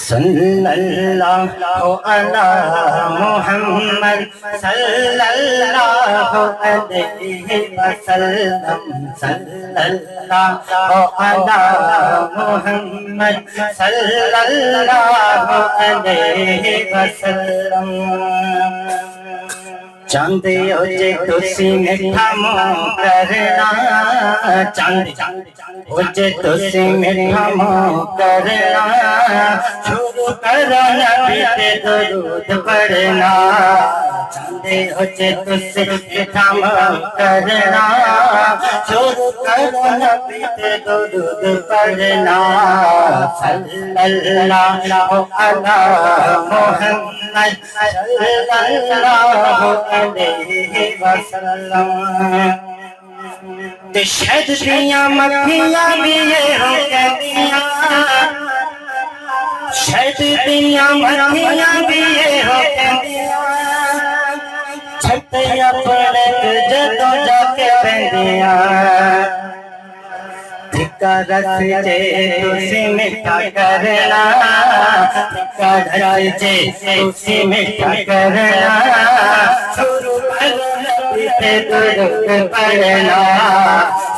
सल्लल्लाहु अला मुहम्मद सल्लल्लाहु अलैहि वसल्लम सल्लल्लाहु अला मुहम्मद सल्लल्लाहु अलैहि वसल्लम। चांद ओजे तुसी मिठा मुँह करना, चांद ओजे तुसी मिठा मुँह करना, शुरू करो नबी पे दुरूद पढ़ना। चांद ओजे तुसी मिठा मुँह करना, शुरू करो नबी पे दुरूद पढ़ना। सल्लल्लाहु अला मुहम्मद सल्लल्लाहु अलैहि वसल्लम। ते शहद दियां मक्खियां भी ये हो कहदियां, शहद दियां मक्खियां भी ये हो कहदियां, छत्ते अपने जदों जाके बहदियां। धिक्का रस जे तुसी मिठा करना, धिक्का रस जे तुसी मिठा करना, शुरू करो नबी पे दुरूद पढ़ना।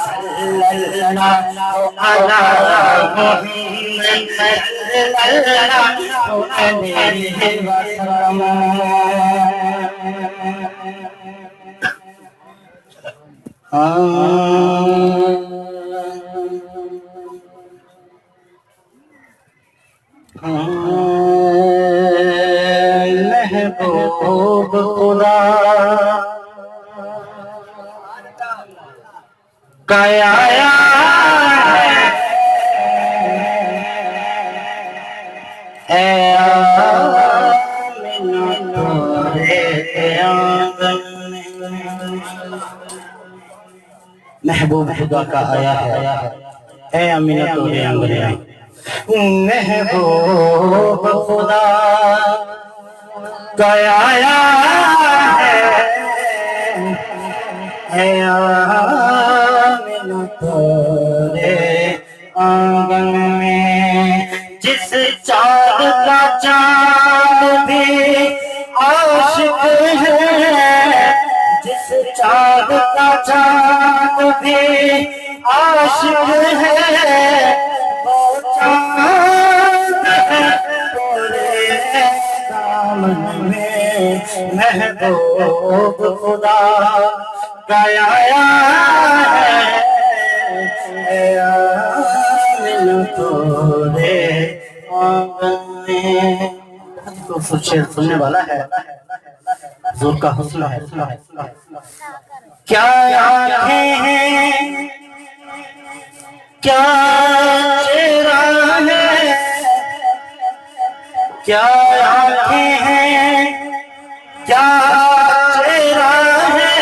सल्लल्लाहु अला मुहम्मद सल्लल्लाहु अलैहि वसल्लम। महबूब खुदा का आया है, आमिना तोरे आंगन में। महबूब खुदा का आया है आमिना तोरे आंगन में। महबूब खुदा का आया है आमिना तोरे आंगन में। जिस चाँद का चाँद भी आशिक है, जिस चाँद का चाँद भी आशिक है, वो चाँद तोरे दामन में। महबूब खुदा का आया है आमिना तोरे आंगन में। तो शेर सुनने वाला है, जोर का हौसला है। क्या आँखें हैं, क्या चेहरा है, क्या आँखें हैं, क्या चेहरा है,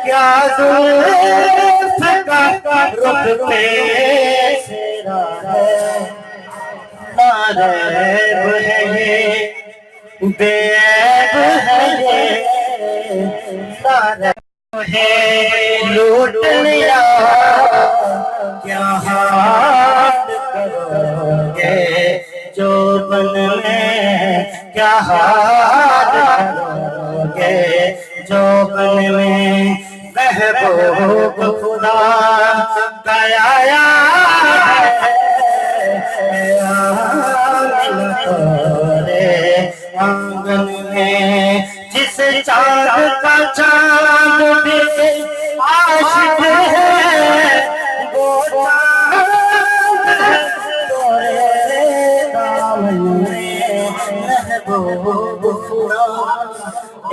क्या जुल्फ का रुख पे सेरा है। नारैब है ये, बेऐब है ये, नारैब है लूट लिया, क्या हाथ करोगे जो बन में, क्या हाथ करोगे जो बन में। महबूब खुदा का आया है आमिना तोरे आंगन में। जिस चाँद का चाँद भी आशिक है, वो चाँद तोरे दामन में। महबूब खुदा,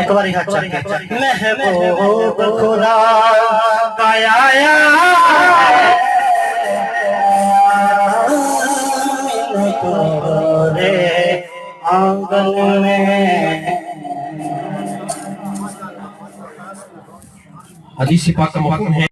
एक बार हाथ चल के, महबूब खुदा का आया तोरे आंगन में। हदीस पाक का मफ़हूम है